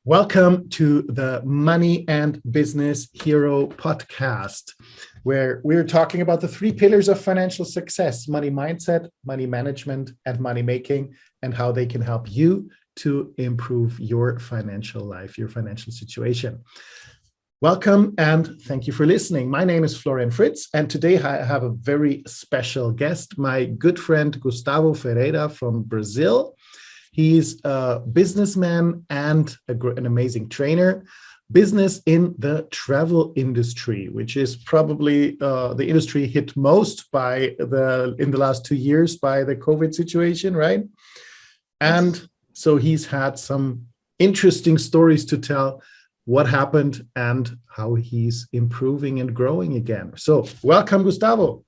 Welcome to the Money and Business Hero podcast, where we're talking about the three pillars of financial success: money mindset, money management, and money making, and how they can help you to improve your financial life, your financial situation. Welcome and thank you for listening. My name is Florian Fritz, and today I have a very special guest, my good friend Gustavo Ferreira from Brazil. He's a businessman and an amazing trainer. Business in the travel industry, which is probably the industry hit most in the last 2 years by the COVID situation, right? And so he's had some interesting stories to tell, what happened and how he's improving and growing again. So welcome, Gustavo.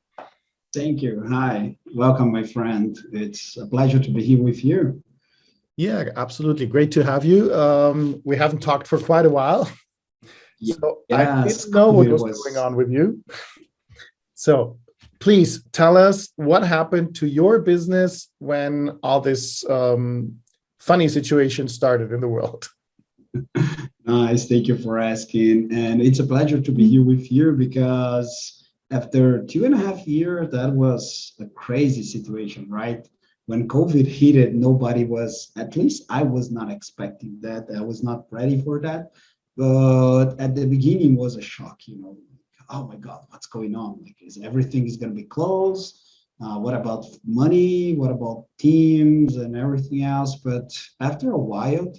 Thank you. Hi, welcome, my friend. It's a pleasure to be here with you. Yeah, absolutely. Great to have you. We haven't talked for quite a while. So I didn't know what was going on with you. So please tell us what happened to your business when all this funny situation started in the world. Nice. Thank you for asking. And it's a pleasure to be here with you because after 2.5 years, that was a crazy situation, right? When COVID hit it, nobody was, at least I was not expecting that. I was not ready for that. But at the beginning was a shock, oh my God, what's going on? Like, is everything is going to be closed? What about money? What about teams and everything else? But after a while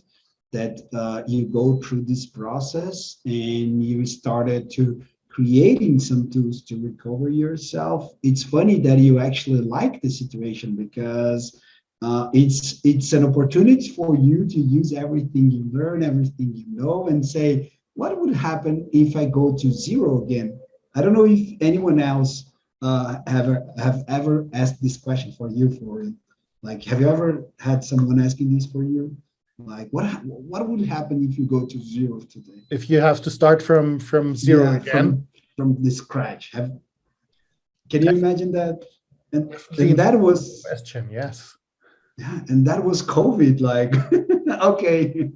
that you go through this process and you started to creating some tools to recover yourself. It's funny that you actually like the situation because it's an opportunity for you to use everything you learn, everything you know, and say, what would happen if I go to zero again? I don't know if anyone else have ever asked this question for you, Florian. Like, have you ever had someone asking this for you? Like, what would happen if you go to zero today? If you have to start from zero again? From the scratch. Can you imagine that? And that was question, yes. Yeah, and that was COVID. Like, okay,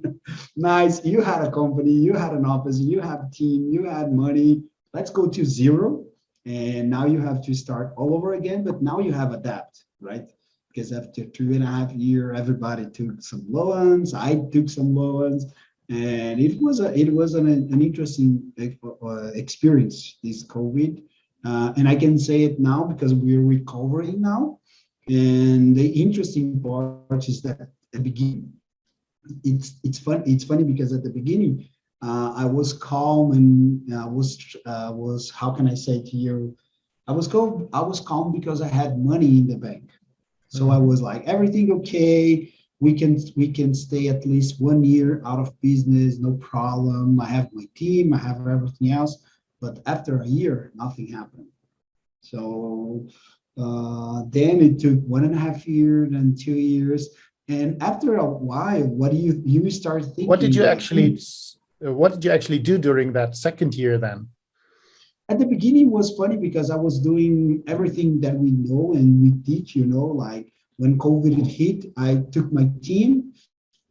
nice. You had a company, you had an office, you have team, you had money. Let's go to zero. And now you have to start all over again, but now you have adapt, right? Because after 2.5 years, everybody took some loans. I took some loans, and it was an interesting experience, this COVID. And I can say it now because we're recovering now. And the interesting part is that at the beginning, it's fun. It's funny because at the beginning, I was calm and was how can I say to you? I was calm because I had money in the bank. So I was like, everything okay. We can stay at least 1 year out of business, no problem. I have my team, I have everything else. But after a year, nothing happened. So then it took 1.5 years, then 2 years. And after a while, what do you start thinking? What did you actually do during that second year then? At the beginning was funny because I was doing everything that we know and we teach, like when COVID hit, I took my team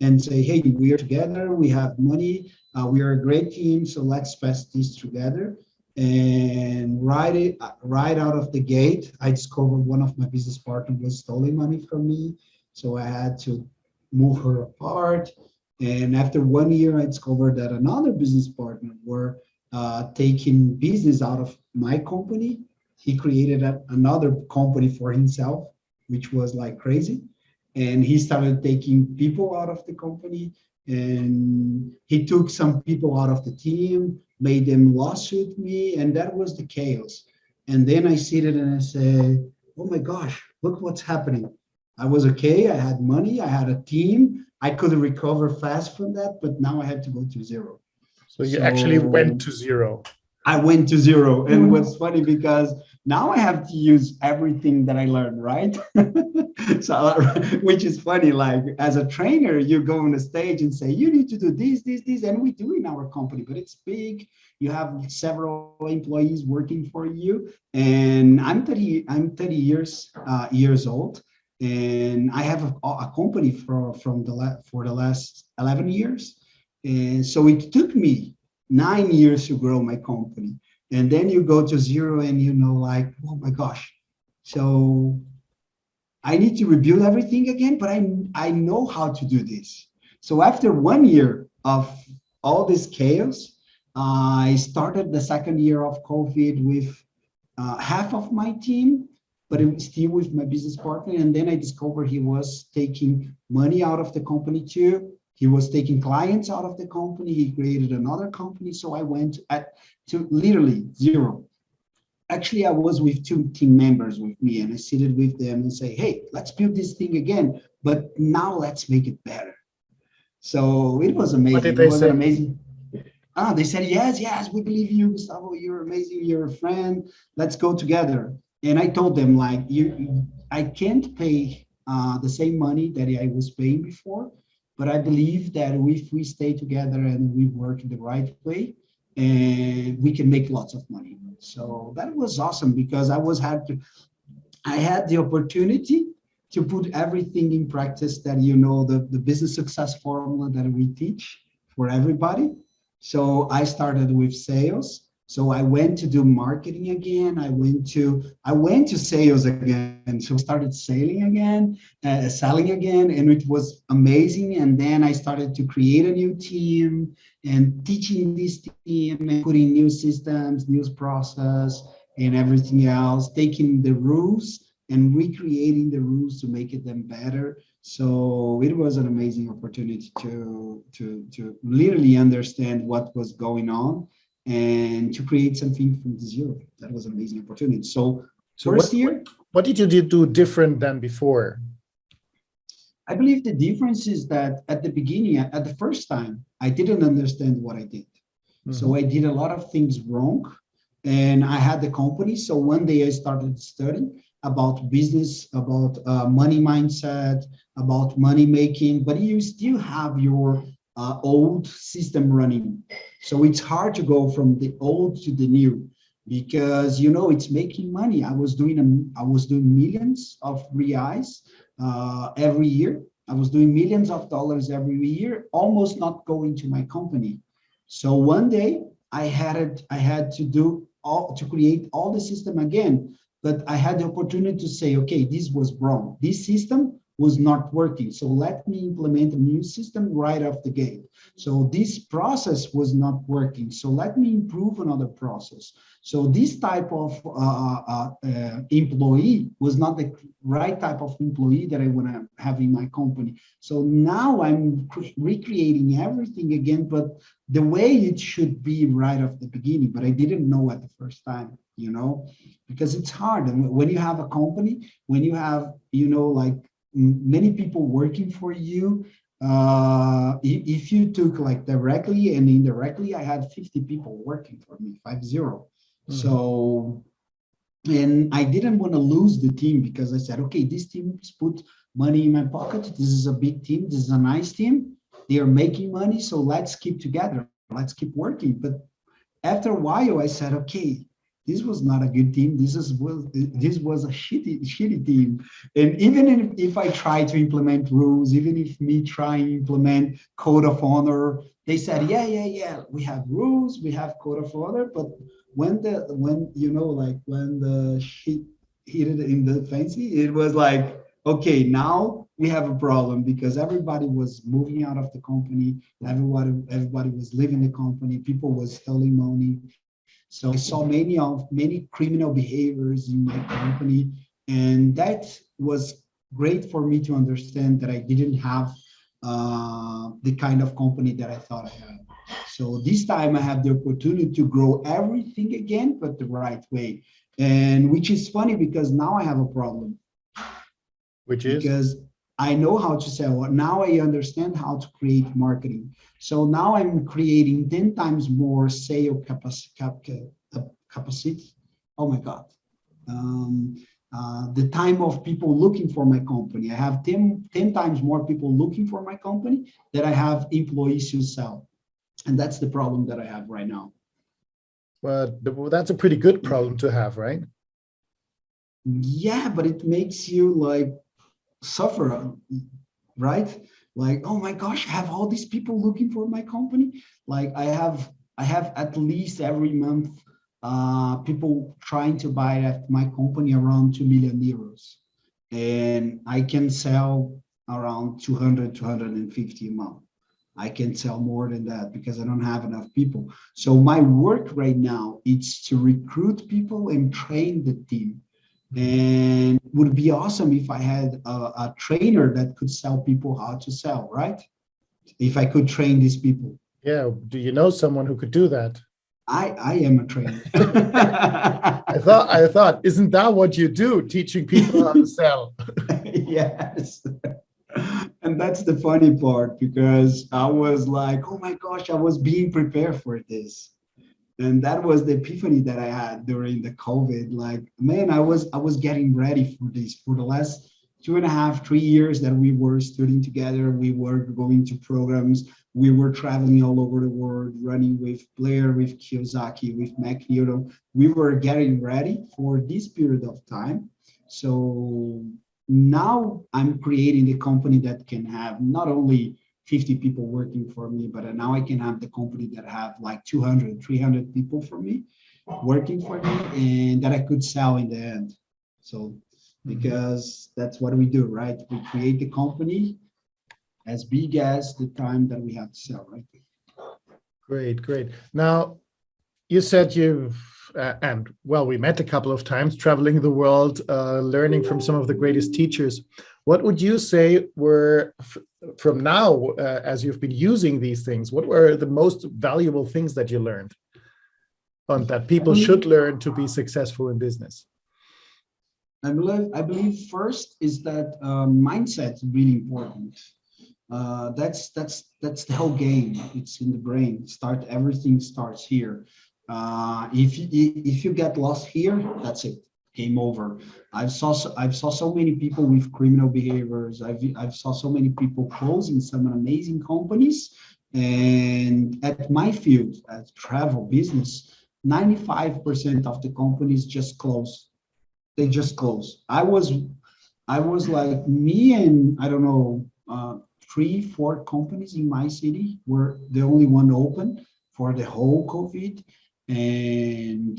and say, hey, we are together, we have money, we are a great team, so let's pass this together. And right out of the gate, I discovered one of my business partners was stealing money from me. So I had to move her apart. And after 1 year, I discovered that another business partner were taking business out of my company. He created another company for himself, which was like crazy. And he started taking people out of the company, and he took some people out of the team, made them lawsuit me, and that was the chaos. And then I sit it and I say, oh my gosh, look what's happening. I was okay, I had money, I had a team, I could recover fast from that, but now I had to go to zero. So you actually went to zero. I went to zero. And it was funny because now I have to use everything that I learned, right? So, which is funny, like as a trainer, you go on the stage and say, you need to do this, this, this, and we do in our company, but it's big. You have several employees working for you. And I'm 30 years old. And I have a company for the last 11 years. And so it took me 9 years to grow my company. And then you go to zero and like, oh my gosh. So I need to rebuild everything again, but I know how to do this. So after 1 year of all this chaos, I started the second year of COVID with half of my team, but it was still with my business partner. And then I discovered he was taking money out of the company too. He was taking clients out of the company. He created another company. So I went to literally zero. Actually, I was with two team members with me, and I seated with them and say, hey, let's build this thing again, but now let's make it better. So it was What did amazing. It they was an say? amazing. They said, yes, we believe you, Gustavo. You're amazing. You're a friend. Let's go together. And I told them, like, I can't pay the same money that I was paying before, but I believe that if we stay together and we work the right way, and we can make lots of money. So that was awesome because I had the opportunity to put everything in practice that, the business success formula that we teach for everybody. So I started with sales. So I went to do marketing again. I went to sales again. So I started selling again, and it was amazing. And then I started to create a new team and teaching this team and putting new systems, new process, and everything else, taking the rules and recreating the rules to make it them better. So it was an amazing opportunity to literally understand what was going on and to create something from zero. That was an amazing opportunity. So So first year, what did you do different than before? I believe the difference is that at the beginning, at the first time, I didn't understand what I did. So I did a lot of things wrong, and I had the company. So one day I started studying about business, about money mindset, about money making, but you still have your old system running. So it's hard to go from the old to the new because it's making money. I was doing millions of reais every year. I was doing millions of dollars every year, almost not going to my company. So one day I had to create all the system again, but I had the opportunity to say, okay, this was wrong. This system was not working. So let me implement a new system right off the gate. So this process was not working. So let me improve another process. So this type of employee was not the right type of employee that I want to have in my company. So now I'm recreating everything again, but the way it should be right off the beginning, but I didn't know at the first time, because it's hard. And when you have a company, when you have, like many people working for you, if you took like directly and indirectly, I had 50 people working for me, 50. So, and I didn't want to lose the team because I said, okay, this team's put money in my pocket. This is a big team. This is a nice team. They are making money. So let's keep together. Let's keep working. But after a while, I said, okay, this was not a good team. This was a shitty team. And even if I try to implement rules, even if me try and implement code of honor, they said, yeah, we have rules, we have code of honor, but when the shit hit it in the fancy, it was like, okay, now we have a problem because everybody was moving out of the company, everybody was leaving the company, people was stealing money. So I saw many criminal behaviors in my company, and that was great for me to understand that I didn't have the kind of company that I thought I had. So this time I have the opportunity to grow everything again, but the right way. And which is funny because now I have a problem. Which is? Because I know how to sell. Now I understand how to create marketing. So now I'm creating 10 times more sale capacity. Oh my God. The time of people looking for my company. I have 10 times more people looking for my company than I have employees to sell. And that's the problem that I have right now. Well, that's a pretty good problem to have, right? Yeah, but it makes you like suffer, right? Like, oh my gosh, I have all these people looking for my company. Like I have at least every month people trying to buy at my company around 2 million euros. And I can sell around 200, 250 a month. I can sell more than that because I don't have enough people. So my work right now is to recruit people and train the team. And it would be awesome if I had a trainer that could sell people how to sell, right? If I could train these people. Yeah. Do you know someone who could do that? I am a trainer. I thought, isn't that what you do? Teaching people how to sell. Yes. And that's the funny part because I was like, oh my gosh, I was being prepared for this. And that was the epiphany that I had during the COVID. Like, man, I was getting ready for this for the last 2.5, 3 years that we were studying together. We were going to programs. We were traveling all over the world, running with Blair, with Kiyosaki, with Mac Newton. We were getting ready for this period of time. So now I'm creating a company that can have not only 50 people working for me, but now I can have the company that have like 200, 300 people for me working for me and that I could sell in the end. So because that's what we do, right? We create the company as big as the time that we have to sell, right? Great, great. Now, you said you've, and well, we met a couple of times traveling the world, learning from some of the greatest teachers. What would you say were, from now, as you've been using these things, what were the most valuable things that you learned and that people should learn to be successful in business? I believe first is that mindset is really important. That's the whole game. It's in the brain. Everything starts here. If you get lost here, that's it. Game over. I've saw so many people with criminal behaviors. I've saw so many people closing some amazing companies. And at my field, at travel business, 95% of the companies just close. They just close. I was like me and I don't know, 3, 4 companies in my city were the only one open for the whole COVID. And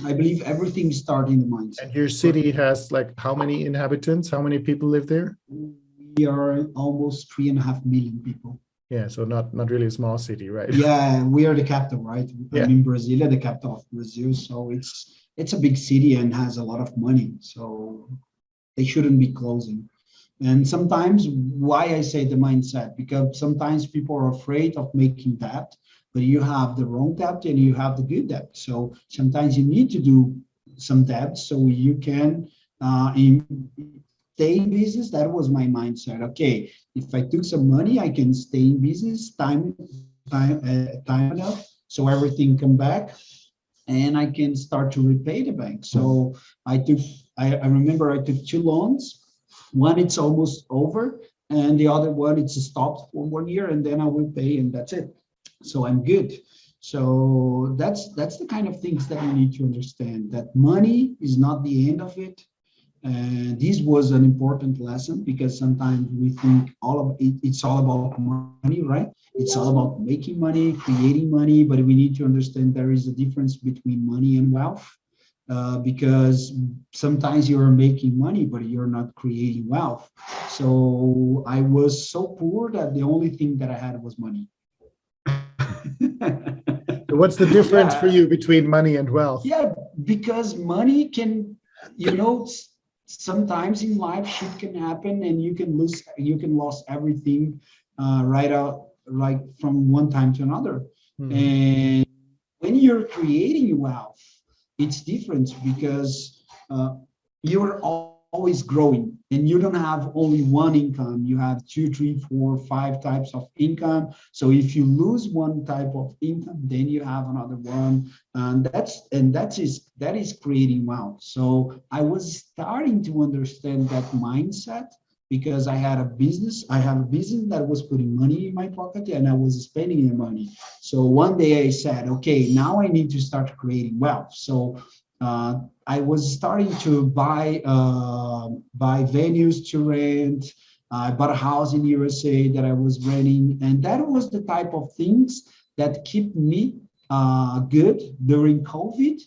I believe everything started in the mindset. And your city has like how many inhabitants? How many people live there? We are almost 3.5 million people. Yeah, so not really a small city, right? Yeah, we are the capital, right? Yeah. I'm in Brasilia, the capital of Brazil. So it's a big city and has a lot of money. So they shouldn't be closing. And sometimes why I say the mindset, because sometimes people are afraid of making debt, but you have the wrong debt and you have the good debt. So sometimes you need to do some debt so you can stay in business. That was my mindset. Okay, if I took some money, I can stay in business time enough so everything come back and I can start to repay the bank. So I remember I took 2 loans. One, it's almost over, and the other one, it's stopped for 1 year, and then I will pay, and that's it. So I'm good. So that's the kind of things that you need to understand, that money is not the end of it. And this was an important lesson because sometimes we think it's all about money, right? It's all about making money, creating money, but we need to understand there is a difference between money and wealth. Because sometimes you're making money, but you're not creating wealth. So I was so poor that the only thing that I had was money. What's the difference for you between money and wealth? Yeah, because money can, sometimes in life shit can happen and you can lose everything right from one time to another. And when you're creating wealth, it's different because you're always growing and you don't have only one income. You have 2, 3, 4, 5 types of income. So if you lose one type of income, then you have another one. And that is creating wealth. So I was starting to understand that mindset because I have a business that was putting money in my pocket and I was spending the money. So one day I said, okay, now I need to start creating wealth. So I was starting to buy venues to rent. I bought a house in USA that I was renting, and that was the type of things that keep me good during COVID.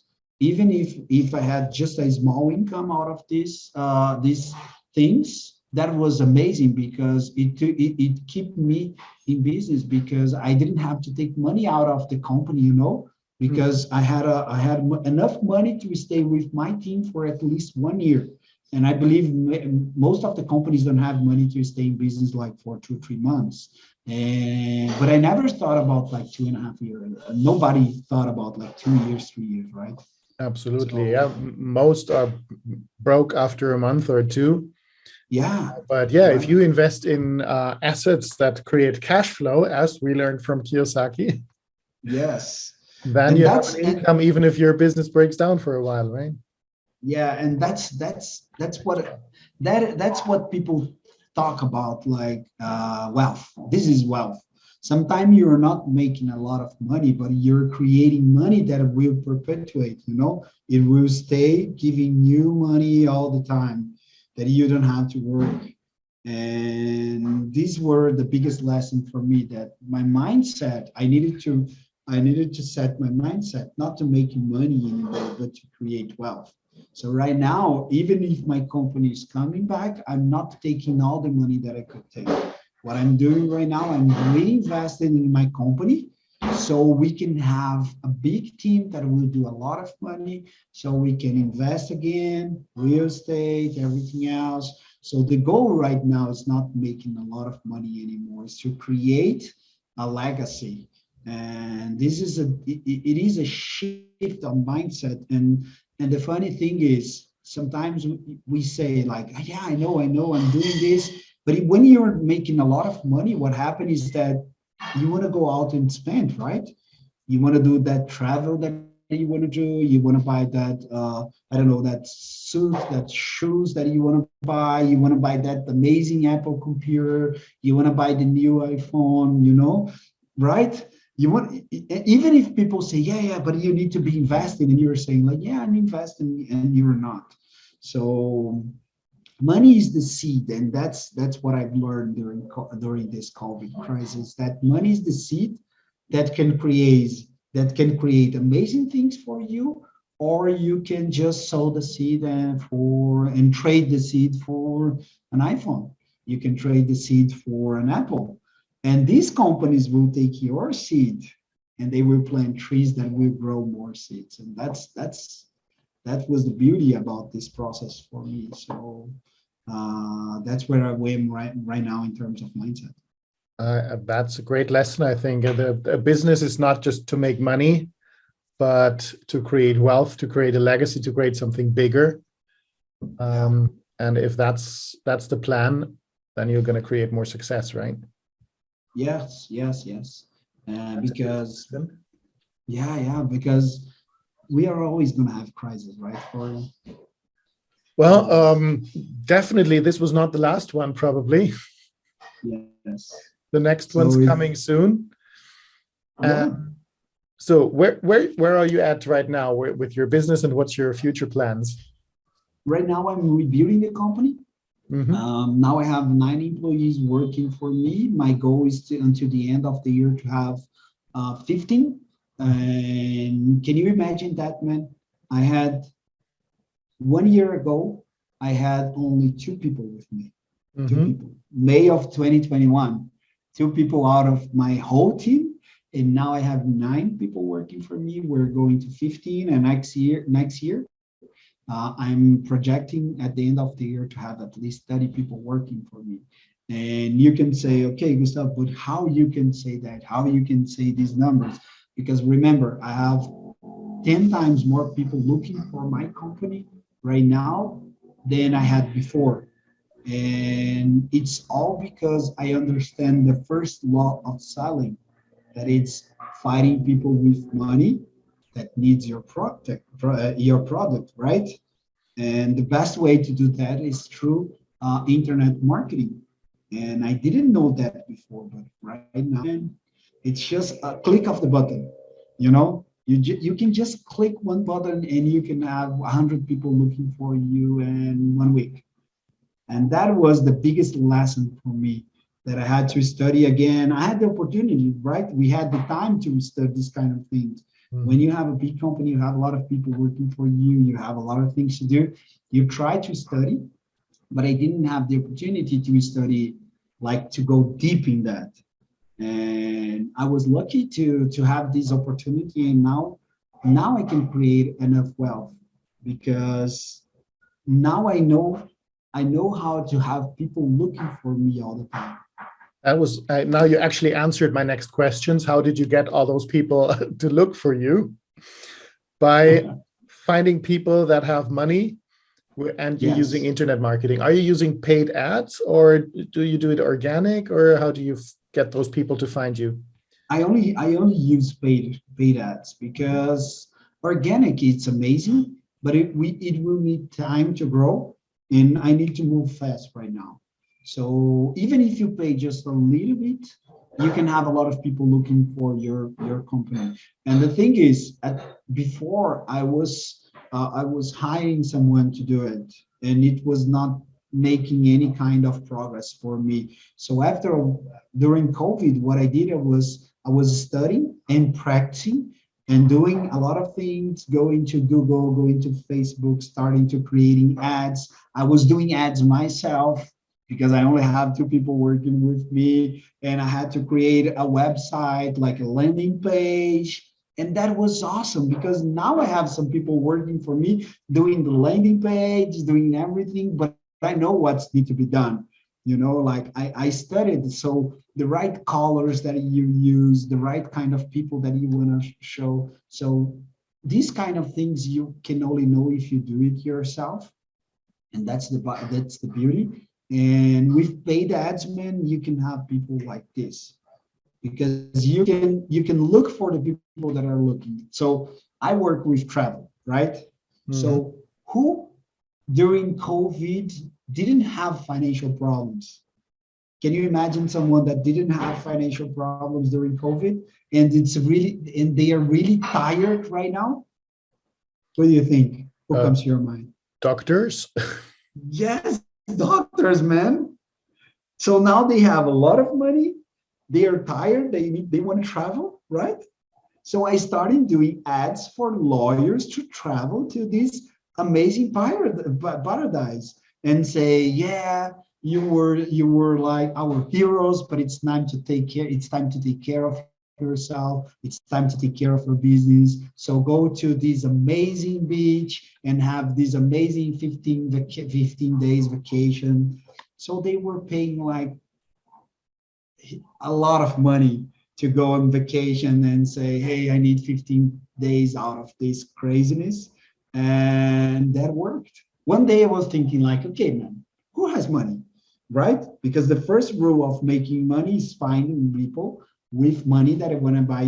Even if I had just a small income out of these things, that was amazing because it kept me in business because I didn't have to take money out of the company, because I had enough money to stay with my team for at least 1 year. And I believe most of the companies don't have money to stay in business like for 2 or 3 months. But I never thought about like 2.5 years. Nobody thought about like 2 years, 3 years, right? Absolutely. So, Yeah. Most are broke after a month or two. yeah. But yeah, if Right. you invest in assets that create cash flow, as we learned from Kiyosaki, Yes. then And you have that's an and income even if your business breaks down for a while, right? yeah, and that's what people talk about, like wealth. This is wealth. Sometimes you're not making a lot of money, but you're creating money that will perpetuate, it will stay giving you money all the time, that you don't have to work. And these were the biggest lesson for me, that my mindset, I needed to set my mindset not to make money anymore, but to create wealth. So right now, even if my company is coming back, I'm not taking all the money that I could take. What I'm doing right now, I'm reinvesting in my company so we can have a big team that will do a lot of money, so we can invest again, real estate, everything else. So the goal right now is not making a lot of money anymore, it's to create a legacy. And this is it is a shift of mindset. And the funny thing is, sometimes we say like, yeah, I know, I'm doing this. But when you're making a lot of money, what happens is that you want to go out and spend, right? You want to do that travel that you want to do. You want to buy that, I don't know, that suit, that shoes that you want to buy. You want to buy that amazing Apple computer. You want to buy the new iPhone, right? You want, even if people say, yeah, but you need to be investing, and you're saying like, yeah, I'm investing, and you're not. So money is the seed, and that's what I've learned during this COVID crisis, that money is the seed that can create amazing things for you, or you can just sow the seed and trade the seed for an iPhone. You can trade the seed for an apple, and these companies will take your seed and they will plant trees that will grow more seeds. And that was the beauty about this process for me. So that's where I am right now in terms of mindset. That's a great lesson. I think the business is not just to make money, but to create wealth, to create a legacy, to create something bigger. And if that's the plan, then you're going to create more success, right? Yes. Because yeah, because we are always going to have crises, right? Well, definitely this was not the last one, probably. Yes. The next So one's coming soon. Yeah. So where are you at right now with your business, and what's your future plans? Right now, I'm rebuilding the company. Mm-hmm. Now I have 9 employees working for me. My goal is until the end of the year to have 15. And can you imagine that, man? I had 1 year ago, I had only 2 people with me. Two Mm-hmm. people. May of 2021, 2 people out of my whole team. And now I have 9 people working for me. We're going to 15, and next year, I'm projecting at the end of the year to have at least 30 people working for me. And you can say, okay, Gustav, but how you can say that? How you can say these numbers? Because remember, I have 10 times more people looking for my company right now than I had before. And it's all because I understand the first law of selling, that it's fighting people with money that needs your product, right? And the best way to do that is through internet marketing. And I didn't know that before, but right now, it's just a click of the button. You can just click one button and you can have 100 people looking for you in 1 week. And that was the biggest lesson for me, that I had to study again. I had the opportunity, right? We had the time to study this kind of things. When you have a big company, you have a lot of people working for you, you have a lot of things to do. You try to study, but I didn't have the opportunity to study, like to go deep in that. And I was lucky to have this opportunity, and now I can create enough wealth, because now I know how to have people looking for me all the time. That was now you actually answered my next questions. How did you get all those people to look for you? By finding people that have money, and you're Yes. using internet marketing. Are you using paid ads, or do you do it organic, or how do you get those people to find you? I only use paid ads, because organic, it's amazing, but it will need time to grow, and I need to move fast right now. So even if you pay just a little bit, you can have a lot of people looking for your company. And the thing is, before I was hiring someone to do it, and it was not making any kind of progress for me. So during COVID, what I did was I was studying and practicing and doing a lot of things, going to Google, going to Facebook, starting to creating ads. I was doing ads myself, because I only have two people working with me, and I had to create a website, like a landing page. And that was awesome, because now I have some people working for me, doing the landing page, doing everything, but I know what's need to be done. Like I studied. So the right colors that you use, the right kind of people that you want to show. So these kind of things you can only know if you do it yourself, and that's the beauty. And with paid ads, man, you can have people like this, because you can look for the people that are looking. So I work with travel, right? Mhm. So who during COVID didn't have financial problems? Can you imagine someone that didn't have financial problems during COVID, and they are really tired right now? What do you think? Who Uh, comes to your mind? Doctors. Yes, doctors, man. So now they have a lot of money. They are tired. They want to travel, right? So I started doing ads for lawyers to travel to this amazing paradise, and say, yeah, you were like our heroes, but it's time to take care. It's time to take care of yourself. It's time to take care of your business. So go to this amazing beach and have this amazing 15 days vacation. So they were paying like a lot of money to go on vacation and say, hey, I need 15 days out of this craziness. And that worked. One day I was thinking, like, okay, man, who has money? Right? Because the first rule of making money is finding people with money that want to buy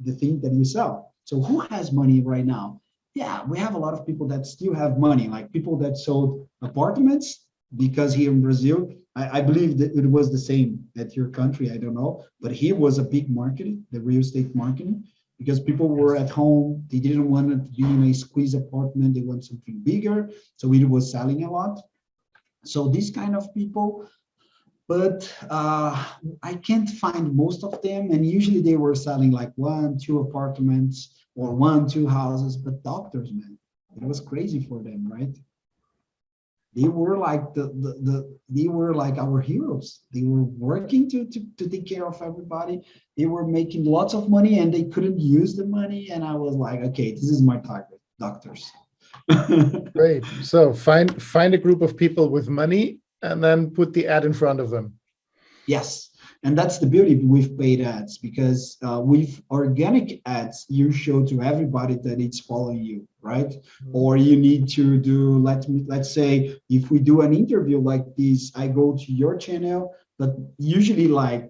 the thing that you sell. So who has money right now? Yeah, we have a lot of people that still have money, like people that sold apartments, because here in Brazil, I believe that it was the same at your country. I don't know, but here was a big market, the real estate marketing, because people were at home. They didn't want to be in a squeeze apartment. They want something bigger. So it was selling a lot. So these kind of people, but I can't find most of them. And usually they were selling like one, two apartments or one, two houses. But doctors, man, it was crazy for them, right? They were like they were like our heroes. They were working to take care of everybody. They were making lots of money, and they couldn't use the money. And I was like, okay, this is my target, doctors. Great. So find a group of people with money and then put the ad in front of them. Yes, and that's the beauty with paid ads, because with organic ads, you show to everybody that it's following you, right? Or you need to do, let's say, if we do an interview like this, I go to your channel, but usually like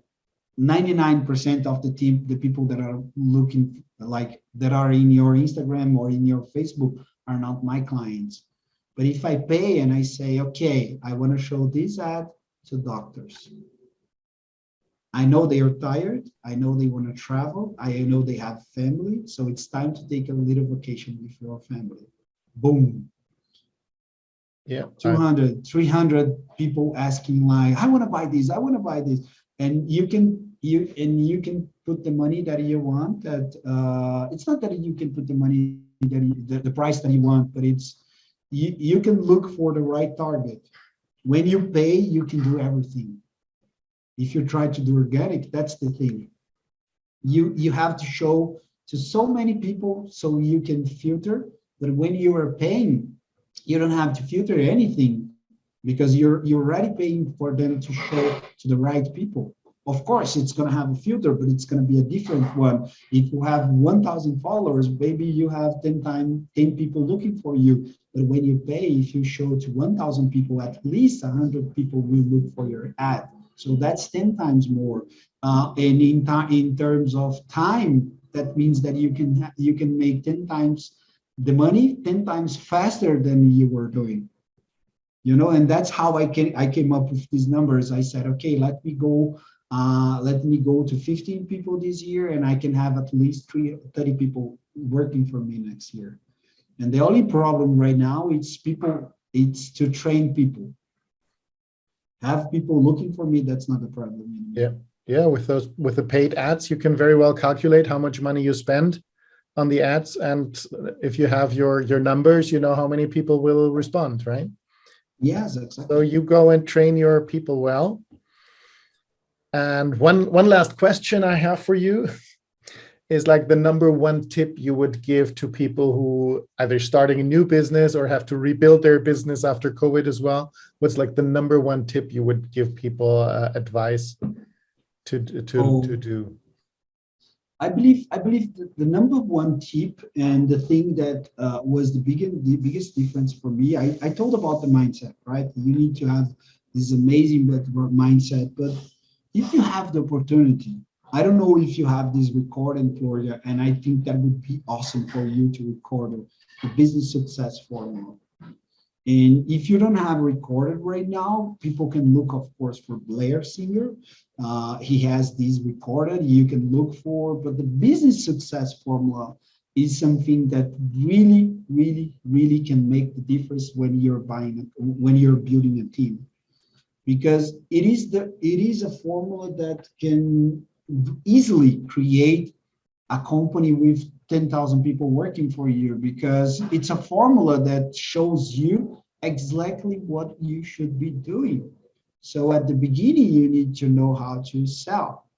99% of the team, the people that are looking, like that are in your Instagram or in your Facebook, are not my clients. But if I pay and I say, okay, I want to show this ad to doctors, I know they are tired. I know they want to travel. I know they have family. So it's time to take a little vacation with your family. Boom. Yeah. 200, 300 people asking like, I want to buy this, I want to buy this. And you can put the money that you want. That it's not that you can put the money that the price that you want, but it's you can look for the right target. When you pay, you can do everything. If you try to do organic, that's the thing. You have to show to so many people so you can filter. But when you are paying, you don't have to filter anything because you're already paying for them to show to the right people. Of course, it's going to have a filter, but it's going to be a different one. If you have 1,000 followers, maybe you have 10 people looking for you. But when you pay, if you show to 1,000 people, at least 100 people will look for your ad. So that's 10 times more. And in terms of time, that means that you can make 10 times the money 10 times faster than you were doing. And that's how I came up with these numbers. I said, okay, let me go to 15 people this year, and I can have at least 30 people working for me next year. And the only problem right now it's to train people. Have people looking for me, that's not a problem anymore. Yeah, with the paid ads, you can very well calculate how much money you spend on the ads, and if you have your numbers, you know how many people will respond, right? Yes, exactly. So you go and train your people well. And one last question I have for you is like the number one tip you would give to people who either starting a new business or have to rebuild their business after COVID as well. What's like the number one tip you would give people advice to do? I believe the number one tip and the thing that was the biggest difference for me, I told about the mindset, right? You need to have this amazing mindset, but if you have the opportunity, I don't know if you have this recording, Gloria, and I think that would be awesome for you to record the business success formula. And if you don't have recorded right now, people can look, of course, for Blair Singer. He has these recorded, you can look for, but the business success formula is something that really, really, really can make the difference when you're building a team. Because it is a formula that can easily create a company with 10,000 people working for you, because it's a formula that shows you exactly what you should be doing. So at the beginning, you need to know how to sell.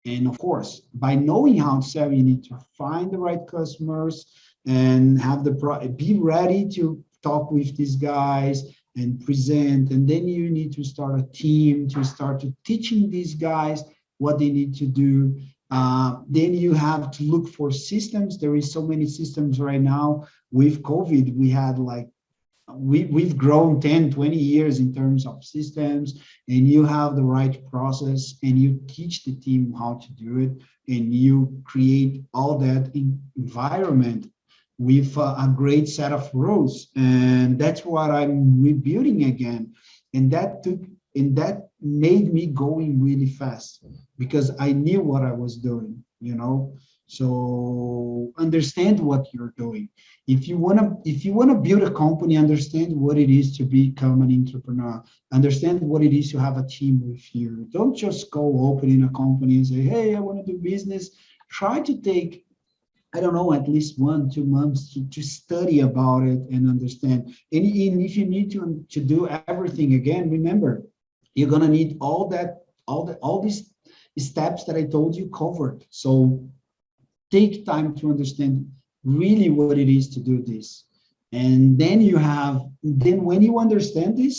And of course, by knowing how to sell, you need to find the right customers and be ready to talk with these guys and present. And then you need to start a team to start teaching these guys what they need to do. Then you have to look for systems. There is so many systems right now. With COVID, we had we've grown 10, 20 years in terms of systems, and you have the right process and you teach the team how to do it, and you create all that environment with a great set of rules. And that's what I'm rebuilding again. And that made me going really fast because I knew what I was doing, So understand what you're doing. If you wanna build a company, understand what it is to become an entrepreneur. Understand what it is to have a team with you. Don't just go opening a company and say, "Hey, I want to do business." Try to take, I don't know, at least 1-2 months to study about it and understand. And if you need to do everything again, remember, you're gonna need all these steps that I told you covered. So take time to understand really what it is to do this. And then when you understand this,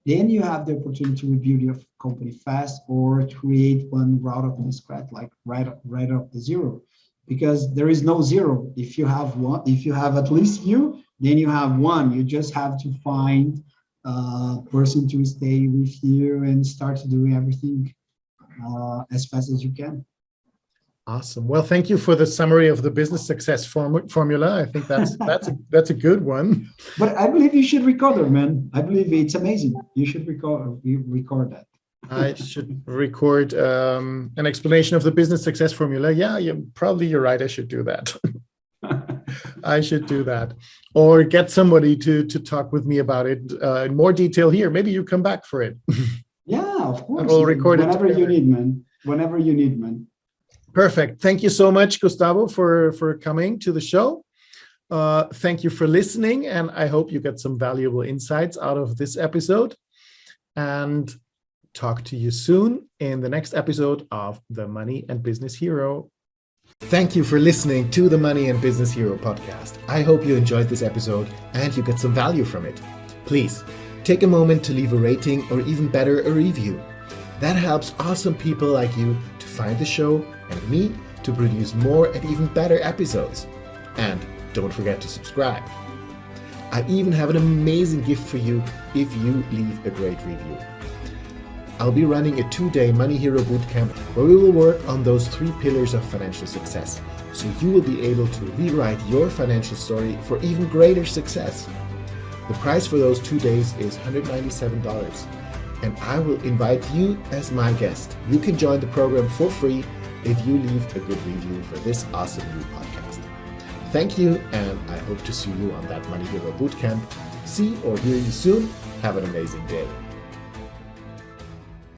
then you have the opportunity to rebuild your company fast or create one right off the scratch, like right off the zero. Because there is no zero. If you have at least then you have one. You just have to find a person to stay with you and start doing everything as fast as you can. Awesome. Well, thank you for the summary of the business success formula. I think that's a good one. But I believe you should record it, man. I believe it's amazing. You should record that. I should record an explanation of the business success formula. Yeah, you're right. I should do that. I should do that, or get somebody to talk with me about it in more detail here. Maybe you come back for it. Yeah, of course. We'll record it whenever you together. need, man. Whenever you need, man. Perfect. Thank you so much, Gustavo, for coming to the show. Thank you for listening, and I hope you get some valuable insights out of this episode. And talk to you soon in the next episode of The Money and Business Hero. Thank you for listening to the Money and Business Hero podcast. I hope you enjoyed this episode and you get some value from it. Please take a moment to leave a rating, or even better, a review. That helps awesome people like you to find the show and me to produce more and even better episodes. And don't forget to subscribe. I even have an amazing gift for you if you leave a great review. I'll be running a 2-day Money Hero Bootcamp where we will work on those 3 pillars of financial success, so you will be able to rewrite your financial story for even greater success. The price for those 2 days is $197, and I will invite you as my guest. You can join the program for free if you leave a good review for this awesome new podcast. Thank you, and I hope to see you on that Money Hero Bootcamp. See or hear you soon. Have an amazing day.